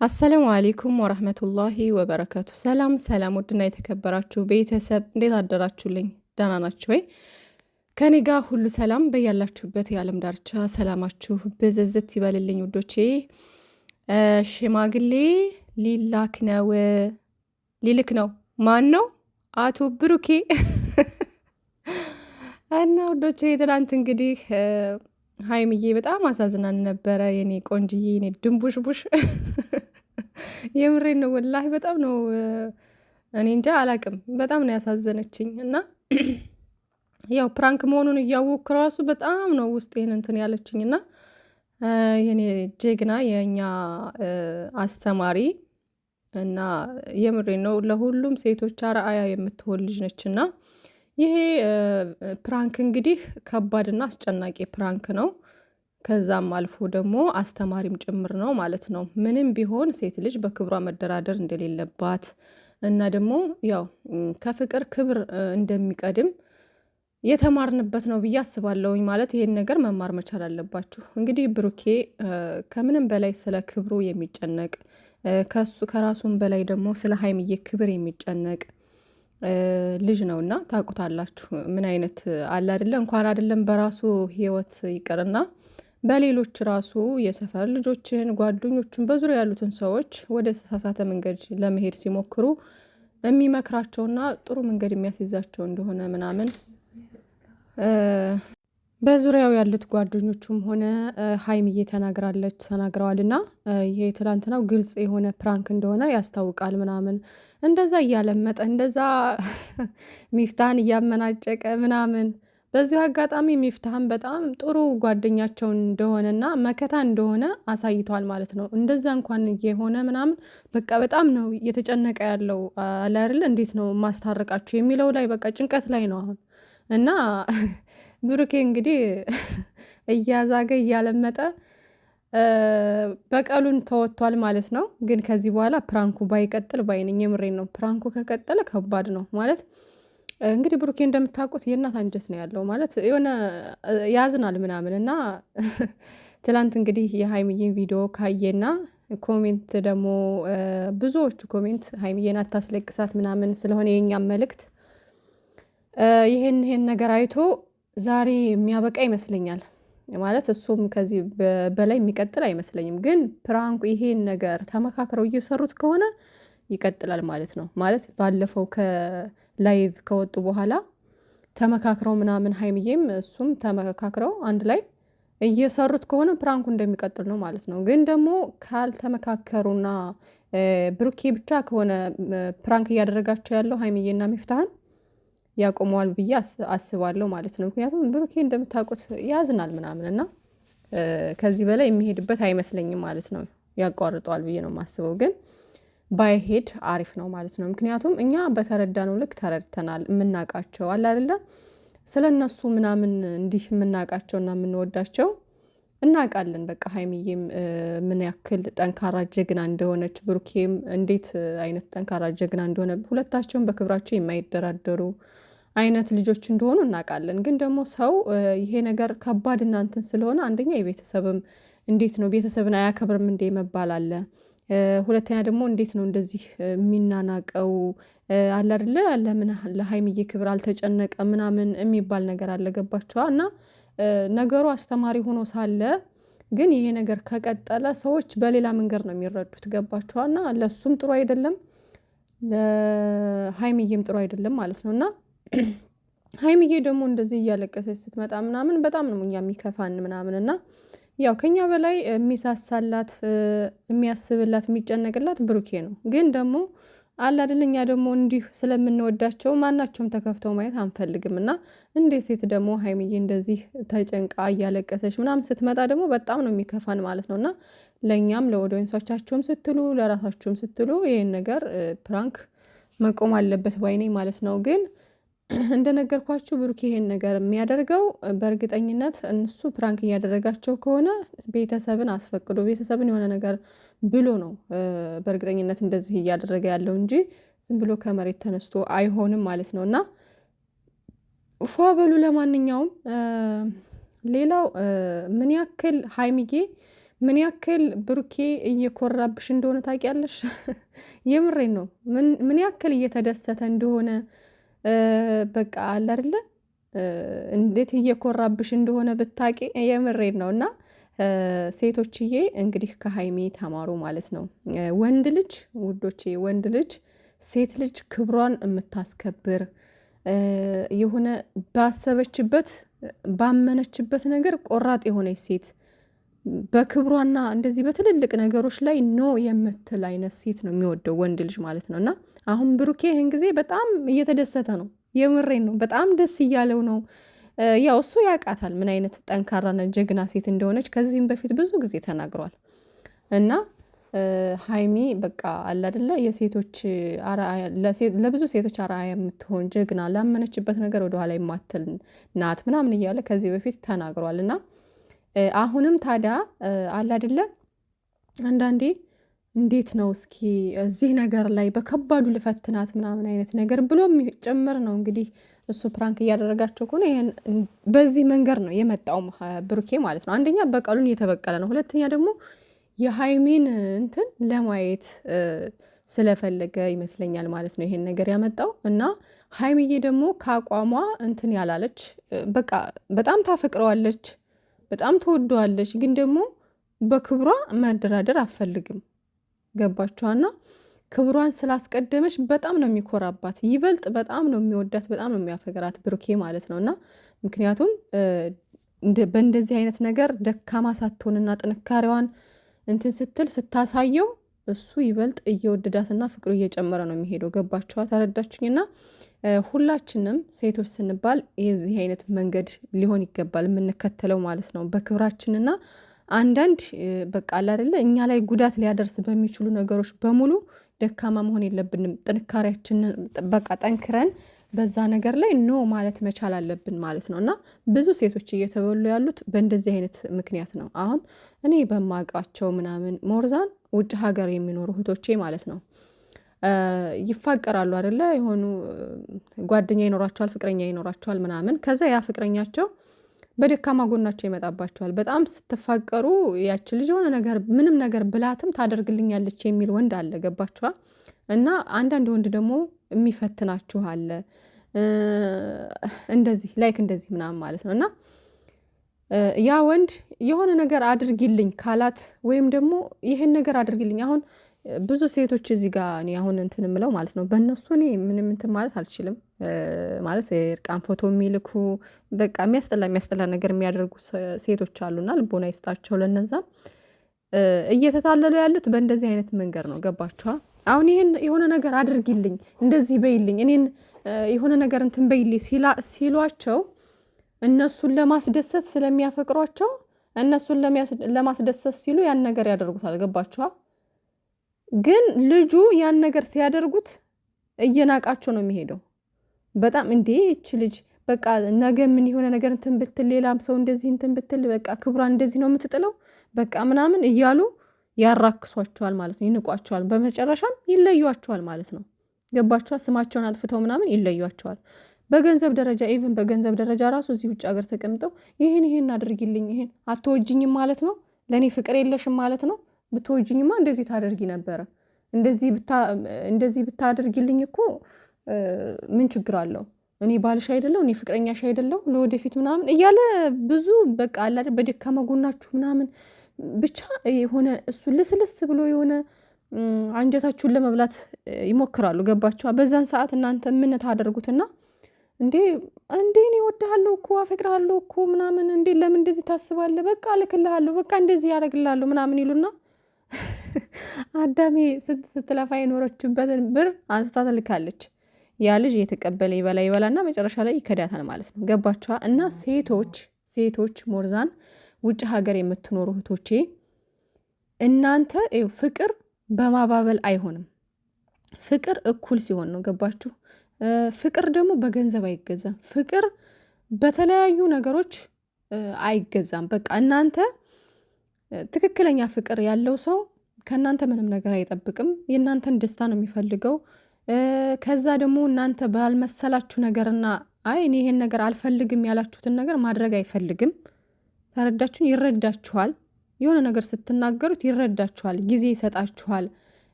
አሰላሙ አለይኩም ወራህመቱላሂ ወበረካቱ። ሰላም ሰላም፣ ውድና የተከበራችሁ ቤተሰብ እንዴት አደራችሁልኝ? ደህና ናችሁ ወይ? ከኔ ጋር ሁሉ ሰላም። በያላችሁበት የዓለም ዳርቻ ሰላማችሁ ብዝዝት ይበልልኝ ውዶቼ። ሽማግሌ ሊላክ ነው ሊልክ ነው። ማን ነው? አቶ ብሩኬ እና ውዶቼ ትናንት እንግዲህ ሀይምዬ በጣም አሳዝናን ነበረ። የኔ ቆንጅዬ፣ የኔ ድንቡሽቡሽ የምሬን ነው ወላሂ በጣም ነው። እኔ እንጃ አላቅም፣ በጣም ነው ያሳዘነችኝ። እና ያው ፕራንክ መሆኑን እያወቅኩ ራሱ በጣም ነው ውስጤን እንትን ያለችኝ። እና የኔ ጀግና የእኛ አስተማሪ እና የምሬን ነው ለሁሉም ሴቶች አርአያ የምትሆን ልጅ ነች። እና ይሄ ፕራንክ እንግዲህ ከባድና አስጨናቂ ፕራንክ ነው። ከዛም አልፎ ደግሞ አስተማሪም ጭምር ነው ማለት ነው። ምንም ቢሆን ሴት ልጅ በክብሯ መደራደር እንደሌለባት እና ደግሞ ያው ከፍቅር ክብር እንደሚቀድም የተማርንበት ነው ብዬ አስባለሁኝ። ማለት ይሄን ነገር መማር መቻል አለባችሁ። እንግዲህ ብሩኬ ከምንም በላይ ስለ ክብሩ የሚጨነቅ ከራሱም በላይ ደግሞ ስለ ሀይምዬ ክብር የሚጨነቅ ልጅ ነውና ታውቁታላችሁ። ምን አይነት አለ አይደለ እንኳን አይደለም በራሱ ህይወት ይቅርና በሌሎች ራሱ የሰፈር ልጆችን ጓደኞቹን በዙሪያ ያሉትን ሰዎች ወደ ተሳሳተ መንገድ ለመሄድ ሲሞክሩ የሚመክራቸውና ጥሩ መንገድ የሚያስይዛቸው እንደሆነ ምናምን በዙሪያው ያሉት ጓደኞቹም ሆነ ሀይምዬ ተናግረዋል። እና ይሄ ትላንትናው ግልጽ የሆነ ፕራንክ እንደሆነ ያስታውቃል ምናምን እንደዛ እያለመጠ እንደዛ ሚፍታህን እያመናጨቀ ምናምን። በዚሁ አጋጣሚ ሚፍታህን በጣም ጥሩ ጓደኛቸው እንደሆነና መከታ እንደሆነ አሳይቷል ማለት ነው። እንደዛ እንኳን የሆነ ምናምን በቃ በጣም ነው እየተጨነቀ ያለው አለ አይደለ እንዴት ነው ማስታረቃቸው የሚለው ላይ በቃ ጭንቀት ላይ ነው አሁን። እና ብሩኬ እንግዲህ እያዛገ እያለመጠ በቀሉን ተወጥቷል ማለት ነው። ግን ከዚህ በኋላ ፕራንኩ ባይቀጥል ባይነኝ፣ የምሬን ነው። ፕራንኩ ከቀጠለ ከባድ ነው ማለት እንግዲህ ብሩኬ እንደምታውቁት የእናት አንጀት ነው ያለው ማለት የሆነ ያዝናል ምናምን። እና ትላንት እንግዲህ የሀይምዬን ቪዲዮ ካየና ኮሜንት ደግሞ ብዙዎቹ ኮሜንት ሀይምዬን አታስለቅሳት ምናምን ስለሆነ የኛም መልእክት ይሄን ነገር አይቶ ዛሬ የሚያበቃ ይመስለኛል። ማለት እሱም ከዚህ በላይ የሚቀጥል አይመስለኝም። ግን ፕራንኩ ይሄን ነገር ተመካክረው እየሰሩት ከሆነ ይቀጥላል ማለት ነው። ማለት ባለፈው ከላይቭ ከወጡ በኋላ ተመካክረው ምናምን ሀይምዬም እሱም ተመካክረው አንድ ላይ እየሰሩት ከሆነ ፕራንኩ እንደሚቀጥል ነው ማለት ነው። ግን ደግሞ ካልተመካከሩና ብሩኬ ብቻ ከሆነ ፕራንክ እያደረጋቸው ያለው ሀይምዬና ሚፍታህን ያቆመዋል ብዬ አስባለሁ ማለት ነው። ምክንያቱም ብሩኬ እንደምታውቁት ያዝናል ምናምን እና ከዚህ በላይ የሚሄድበት አይመስለኝም ማለት ነው። ያቋርጠዋል ብዬ ነው የማስበው። ግን ባይሄድ አሪፍ ነው ማለት ነው። ምክንያቱም እኛ በተረዳነው ልክ ተረድተናል። የምናውቃቸው አለ አይደለ ስለ እነሱ ምናምን እንዲህ የምናውቃቸውና የምንወዳቸው እናውቃለን። በቃ ሀይምዬም ምን ያክል ጠንካራ ጀግና እንደሆነች፣ ብሩኬም እንዴት አይነት ጠንካራ ጀግና እንደሆነ፣ ሁለታቸውን በክብራቸው የማይደራደሩ አይነት ልጆች እንደሆኑ እናውቃለን። ግን ደግሞ ሰው ይሄ ነገር ከባድ እናንትን ስለሆነ አንደኛ የቤተሰብም እንዴት ነው ቤተሰብን አያከብርም እንዴ መባል አለ። ሁለተኛ ደግሞ እንዴት ነው እንደዚህ የሚናናቀው አለ አይደለ ለምን ለሀይምዬ ክብር አልተጨነቀ ምናምን የሚባል ነገር አለ። ገባችኋ? እና ነገሩ አስተማሪ ሆኖ ሳለ ግን ይሄ ነገር ከቀጠለ ሰዎች በሌላ መንገድ ነው የሚረዱት። ገባችኋ? እና ለሱም ጥሩ አይደለም፣ ለሀይምዬም ጥሩ አይደለም ማለት ነው። እና ሀይምዬ ደግሞ እንደዚህ እያለቀሰች ስትመጣ ምናምን በጣም ነው እኛ የሚከፋን ምናምን። እና ያው ከኛ በላይ የሚሳሳላት የሚያስብላት የሚጨነቅላት ብሩኬ ነው። ግን ደግሞ አለ አይደል እኛ ደግሞ እንዲህ ስለምንወዳቸው ማናቸውም ተከፍተው ማየት አንፈልግም። እና እንዴት ሴት ደግሞ ሀይምዬ እንደዚህ ተጨንቃ እያለቀሰች ምናምን ስትመጣ ደግሞ በጣም ነው የሚከፋን ማለት ነው። እና ለእኛም ለኦዲየንሶቻችሁም ስትሉ ለራሳችሁም ስትሉ ይሄን ነገር ፕራንክ መቆም አለበት ባይኔ ማለት ነው። ግን እንደነገርኳችሁ ብሩኬ ይሄን ነገር የሚያደርገው በእርግጠኝነት እነሱ ፕራንክ እያደረጋቸው ከሆነ ቤተሰብን አስፈቅዶ ቤተሰብን የሆነ ነገር ብሎ ነው በእርግጠኝነት እንደዚህ እያደረገ ያለው እንጂ ዝም ብሎ ከመሬት ተነስቶ አይሆንም ማለት ነው። እና ፏ በሉ። ለማንኛውም ሌላው ምን ያክል ሀይምዬ ምን ያክል ብሩኬ እየኮራብሽ እንደሆነ ታውቂያለሽ? የምሬን ነው። ምን ያክል እየተደሰተ እንደሆነ በቃ አለ አይደለ? እንዴት እየኮራብሽ እንደሆነ ብታቂ የምሬን ነው። እና ሴቶችዬ እንግዲህ ከሀይሚ ተማሩ ማለት ነው። ወንድ ልጅ ውዶቼ፣ ወንድ ልጅ ሴት ልጅ ክብሯን የምታስከብር የሆነ ባሰበችበት ባመነችበት ነገር ቆራጥ የሆነች ሴት በክብሯና እንደዚህ በትልልቅ ነገሮች ላይ ኖ የምትል አይነት ሴት ነው የሚወደው ወንድ ልጅ ማለት ነው። እና አሁን ብሩኬ ይህን ጊዜ በጣም እየተደሰተ ነው። የምሬን ነው። በጣም ደስ እያለው ነው። ያው እሱ ያውቃታል ምን አይነት ጠንካራና ጀግና ሴት እንደሆነች ከዚህም በፊት ብዙ ጊዜ ተናግሯል። እና ሀይሚ በቃ አለ አይደለ የሴቶች ለብዙ ሴቶች አርአያ የምትሆን ጀግና፣ ላመነችበት ነገር ወደኋላ የማትል ናት ምናምን እያለ ከዚህ በፊት ተናግሯል። እና አሁንም ታዲያ አለ አይደለ አንዳንዴ እንዴት ነው እስኪ እዚህ ነገር ላይ በከባዱ ልፈትናት ምናምን አይነት ነገር ብሎም ጭምር ነው እንግዲህ እሱ ፕራንክ እያደረጋቸው ከሆነ ይሄን በዚህ መንገድ ነው የመጣው ብሩኬ ማለት ነው። አንደኛ በቀሉን እየተበቀለ ነው፣ ሁለተኛ ደግሞ የሀይሚን እንትን ለማየት ስለፈለገ ይመስለኛል ማለት ነው ይሄን ነገር ያመጣው። እና ሀይሚዬ ደግሞ ከአቋሟ እንትን ያላለች በቃ በጣም ታፈቅረዋለች፣ በጣም ትወደዋለች፣ ግን ደግሞ በክብሯ መደራደር አትፈልግም። ገባችኋና? ክብሯን ስላስቀደመች በጣም ነው የሚኮራባት፣ ይበልጥ በጣም ነው የሚወዳት፣ በጣም ነው የሚያፈቅራት ብሩኬ ማለት ነው። እና ምክንያቱም በእንደዚህ አይነት ነገር ደካማ ሳትሆንና ጥንካሬዋን እንትን ስትል ስታሳየው እሱ ይበልጥ እየወደዳትና ፍቅሩ እየጨመረ ነው የሚሄደው። ገባችኋ? ተረዳችሁኝና ሁላችንም ሴቶች ስንባል የዚህ አይነት መንገድ ሊሆን ይገባል የምንከተለው ማለት ነው። በክብራችንና አንዳንድ በቃ አለ አይደለ እኛ ላይ ጉዳት ሊያደርስ በሚችሉ ነገሮች በሙሉ ደካማ መሆን የለብንም። ጥንካሬያችንን በቃ ጠንክረን በዛ ነገር ላይ ኖ ማለት መቻል አለብን ማለት ነው። እና ብዙ ሴቶች እየተበሉ ያሉት በእንደዚህ አይነት ምክንያት ነው። አሁን እኔ በማውቃቸው ምናምን ሞርዛን ውጭ ሀገር የሚኖሩ እህቶቼ ማለት ነው ይፋቀራሉ አይደለ? የሆኑ ጓደኛ ይኖራቸዋል፣ ፍቅረኛ ይኖራቸዋል ምናምን። ከዛ ያ ፍቅረኛቸው በደካማ ጎናቸው ይመጣባቸዋል። በጣም ስትፋቀሩ ያች ልጅ የሆነ ነገር ምንም ነገር ብላትም ታደርግልኛለች የሚል ወንድ አለ። ገባችኋ? እና አንዳንድ ወንድ ደግሞ የሚፈትናችሁ አለ እንደዚህ ላይክ እንደዚህ ምናምን ማለት ነው። እና ያ ወንድ የሆነ ነገር አድርጊልኝ ካላት ወይም ደግሞ ይህን ነገር አድርጊልኝ አሁን ብዙ ሴቶች እዚህ ጋር እኔ አሁን እንትን የምለው ማለት ነው በእነሱ እኔ ምንም እንትን ማለት አልችልም። ማለት እርቃን ፎቶ የሚልኩ በቃ የሚያስጠላ ነገር የሚያደርጉ ሴቶች አሉና ልቦና ይስጣቸው። ለነዛም እየተታለሉ ያሉት በእንደዚህ አይነት መንገድ ነው። ገባችኋ? አሁን ይህን የሆነ ነገር አድርጊልኝ፣ እንደዚህ በይልኝ፣ እኔን የሆነ ነገር እንትን በይልኝ ሲሏቸው እነሱን ለማስደሰት ስለሚያፈቅሯቸው እነሱን ለማስደሰት ሲሉ ያን ነገር ያደርጉታል። ገባችኋ? ግን ልጁ ያን ነገር ሲያደርጉት እየናቃቸው ነው የሚሄደው። በጣም እንዴ ይች ልጅ በቃ ነገ ምን የሆነ ነገር እንትን ብትል ሌላም ሰው እንደዚህ እንትን ብትል በቃ ክብሯን እንደዚህ ነው የምትጥለው በቃ ምናምን እያሉ ያራክሷቸዋል ማለት ነው፣ ይንቋቸዋል። በመጨረሻም ይለዩቸዋል ማለት ነው። ገባችኋ? ስማቸውን አጥፍተው ምናምን ይለዩቸዋል። በገንዘብ ደረጃ ኢቭን በገንዘብ ደረጃ ራሱ እዚህ ውጭ ሀገር ተቀምጠው ይሄን አድርጊልኝ፣ ይሄን አትወጅኝም ማለት ነው፣ ለእኔ ፍቅር የለሽም ማለት ነው፣ ብትወጅኝማ እንደዚህ ታደርጊ ነበረ፣ እንደዚህ ብታደርጊልኝ እኮ ምን ችግር አለው፣ እኔ ባልሽ አይደለሁ፣ እኔ ፍቅረኛሽ አይደለሁ፣ ለወደፊት ምናምን እያለ ብዙ በቃ አላ በደካማ ጎናችሁ ምናምን ብቻ የሆነ እሱ ልስልስ ብሎ የሆነ አንጀታችሁን ለመብላት ይሞክራሉ። ገባችኋ? በዛን ሰዓት እናንተ ምን ታደርጉትና እንዴ እኔ እወድሃለሁ እኮ አፈቅርሃለሁ እኮ ምናምን እንዴ ለምን እንደዚህ ታስባለህ? በቃ እልክልሃለሁ፣ በቃ እንደዚህ ያደርግልሃለሁ ምናምን ይሉና አዳሜ ስትለፋ የኖረችበትን ብር አንስታ ትልካለች። ያ ልጅ እየተቀበለ ይበላና መጨረሻ ላይ ይከዳታል ማለት ነው። ገባችኋ? እና ሴቶች ሞርዛን ውጭ ሀገር የምትኖሩ እህቶቼ እናንተ ፍቅር በማባበል አይሆንም። ፍቅር እኩል ሲሆን ነው። ገባችሁ? ፍቅር ደግሞ በገንዘብ አይገዛም። ፍቅር በተለያዩ ነገሮች አይገዛም። በቃ እናንተ ትክክለኛ ፍቅር ያለው ሰው ከእናንተ ምንም ነገር አይጠብቅም። የእናንተን ደስታ ነው የሚፈልገው። ከዛ ደግሞ እናንተ ባልመሰላችሁ ነገርና እኔ ይሄን ነገር አልፈልግም ያላችሁትን ነገር ማድረግ አይፈልግም። ተረዳችሁን? ይረዳችኋል። የሆነ ነገር ስትናገሩት ይረዳችኋል፣ ጊዜ ይሰጣችኋል።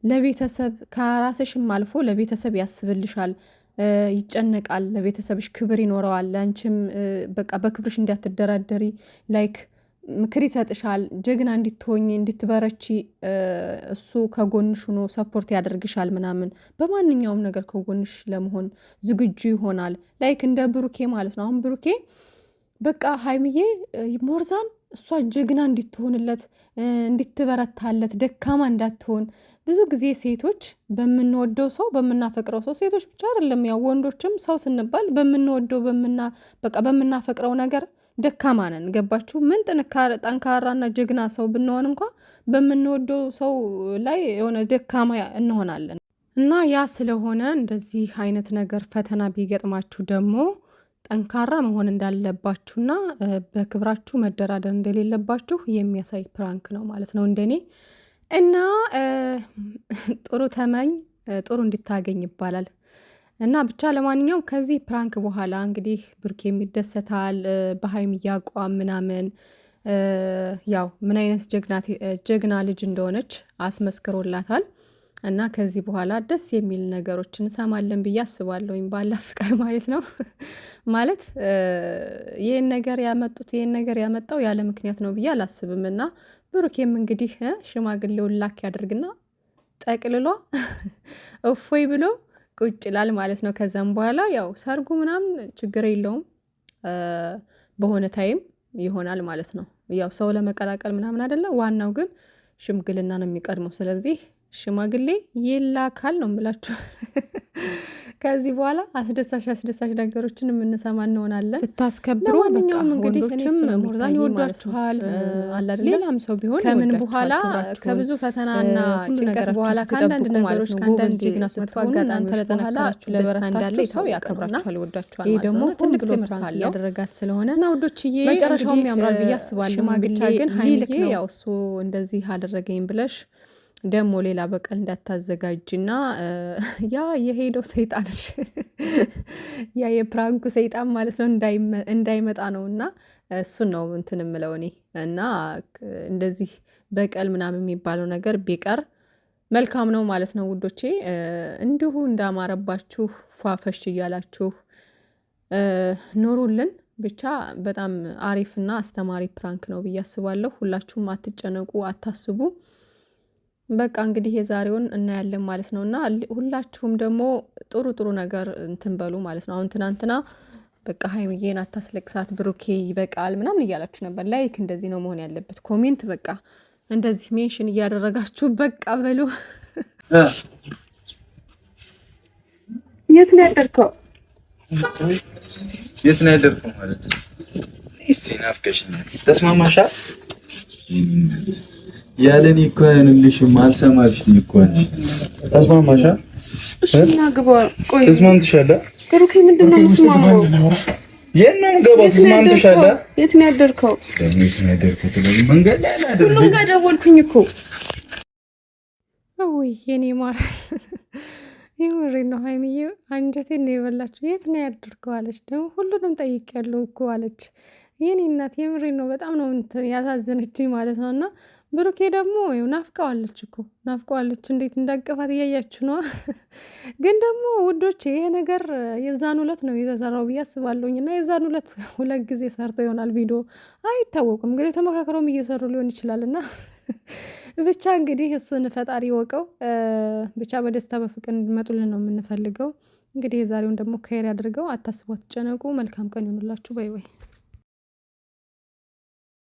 ለቤተሰብ ከራስሽም አልፎ ለቤተሰብ ያስብልሻል፣ ይጨነቃል፣ ለቤተሰብሽ ክብር ይኖረዋል። ለአንቺም በቃ በክብርሽ እንዳትደራደሪ ላይክ ምክር ይሰጥሻል። ጀግና እንድትሆኝ እንድትበረቺ እሱ ከጎንሽ ሆኖ ሰፖርት ያደርግሻል ምናምን በማንኛውም ነገር ከጎንሽ ለመሆን ዝግጁ ይሆናል። ላይክ እንደ ብሩኬ ማለት ነው። አሁን ብሩኬ በቃ ሀይሚዬ ሞርዛን እሷ ጀግና እንድትሆንለት እንድትበረታለት ደካማ እንዳትሆን። ብዙ ጊዜ ሴቶች በምንወደው ሰው በምናፈቅረው ሰው ሴቶች ብቻ አይደለም ያው ወንዶችም ሰው ስንባል በምንወደው በቃ በምናፈቅረው ነገር ደካማ ነን። ገባችሁ? ምን ጠንካራና ጀግና ሰው ብንሆን እንኳ በምንወደው ሰው ላይ የሆነ ደካማ እንሆናለን። እና ያ ስለሆነ እንደዚህ አይነት ነገር ፈተና ቢገጥማችሁ ደግሞ ጠንካራ መሆን እንዳለባችሁና በክብራችሁ መደራደር እንደሌለባችሁ የሚያሳይ ፕራንክ ነው ማለት ነው እንደኔ። እና ጥሩ ተመኝ ጥሩ እንድታገኝ ይባላል። እና ብቻ ለማንኛውም ከዚህ ፕራንክ በኋላ እንግዲህ ብሩኬም ይደሰታል በሀይሚዬ አቋም ምናምን ያው ምን አይነት ጀግና ልጅ እንደሆነች አስመስክሮላታል። እና ከዚህ በኋላ ደስ የሚል ነገሮች እንሰማለን ብዬ አስባለሁ፣ ባላ ፍቃድ ማለት ነው። ማለት ይህን ነገር ያመጣው ያለ ምክንያት ነው ብዬ አላስብም። እና ብሩኬም እንግዲህ ሽማግሌውን ላክ ያደርግና ጠቅልሎ እፎይ ብሎ ቁጭ ይላል ማለት ነው። ከዛም በኋላ ያው ሰርጉ ምናምን ችግር የለውም በሆነ ታይም ይሆናል ማለት ነው። ያው ሰው ለመቀላቀል ምናምን አይደለ፣ ዋናው ግን ሽምግልና ነው የሚቀድመው። ስለዚህ ሽማግሌ ይላካል ነው የምላችሁ። ከዚህ በኋላ አስደሳች ነገሮችን የምንሰማ እንሆናለን። ስታስከብሩ ወንዶችም ሞርዛን ይወዷችኋል፣ ሌላም ሰው ቢሆን ከምን በኋላ ከብዙ ፈተናና ጭንቀት በኋላ ከአንዳንድ ነገሮች ከአንዳንድ ጀግና ስትሆኑ እናንተ ለጠነከራችሁ ለበረታ እንዳለ ሰው ያከብራችኋል፣ ይወዳችኋል። ይህ ደግሞ ትልቅ ትምህርት ያደረጋት ስለሆነ እና ውዶችዬ መጨረሻውም ያምራል ብዬ አስባለሁ። ብቻ ግን ሀይሚዬ ያው እሱ እንደዚህ አደረገኝ ብለሽ ደግሞ ሌላ በቀል እንዳታዘጋጅና ያ የሄደው ሰይጣንሽ ያ የፕራንኩ ሰይጣን ማለት ነው እንዳይመጣ ነው። እና እሱን ነው እንትን እምለው እኔ። እና እንደዚህ በቀል ምናምን የሚባለው ነገር ቢቀር መልካም ነው ማለት ነው ውዶቼ። እንዲሁ እንዳማረባችሁ ፏፈሽ እያላችሁ ኑሩልን። ብቻ በጣም አሪፍና አስተማሪ ፕራንክ ነው ብዬ አስባለሁ። ሁላችሁም አትጨነቁ፣ አታስቡ። በቃ እንግዲህ የዛሬውን እናያለን ማለት ነው። እና ሁላችሁም ደግሞ ጥሩ ነገር እንትን በሉ ማለት ነው። አሁን ትናንትና በቃ ሀይሚዬን አታስለቅሳት ብሩኬ ይበቃል ምናምን እያላችሁ ነበር። ላይክ እንደዚህ ነው መሆን ያለበት። ኮሜንት በቃ እንደዚህ ሜንሽን እያደረጋችሁ በቃ በሉ። የት ነው ያደርከው? የት ነው ያደርከው ማለት ነው? እስቲ ናፍቀሽኛል። ተስማማሻ? ያለኔ እኮ አይሆንልሽም። አልሰማልሽኝ እኮ አንቺ። ተስማማሻ? እሺ እና ግባ። ቆይ ተስማምተሻል? ብሩኬ ምንድን ነው የምስማማው? የት ነው የምገባው? ተስማምተሻል? የት ነው ያደርከው? የት ነው ያደርከው? መንገድ ላይ አይደል? ሁሉም ጋር ደወልኩኝ እኮ። ወይ የኔ ማር ይሁሪ ነው። ሀይሚዬ አንጀቴን ነው የበላችሁ። የት ነው ያደርከው አለች። ደግሞ ሁሉንም ጠይቄያለሁ እኮ አለች። የኔ እናት የምሬ ነው። በጣም ነው እንትን ያሳዘነችኝ ማለት ነው። እና ብሩኬ ደግሞ ናፍቀዋለች እኮ ናፍቀዋለች። እንዴት እንዳቀፋት እያያችሁ ነው። ግን ደግሞ ውዶች ይሄ ነገር የዛን ሁለት ነው የተሰራው ብዬ አስባለሁኝ። እና የዛን ሁለት ጊዜ ሰርቶ ይሆናል ቪዲዮ አይታወቅም። እንግዲህ ተመካክረውም እየሰሩ ሊሆን ይችላል። እና ብቻ እንግዲህ እሱን ፈጣሪ ወቀው። ብቻ በደስታ በፍቅር እንዲመጡልን ነው የምንፈልገው። እንግዲህ የዛሬውን ደግሞ ከሄር ያድርገው። አታስቡ፣ አትጨነቁ። መልካም ቀን ይሆንላችሁ። ባይ ባይ።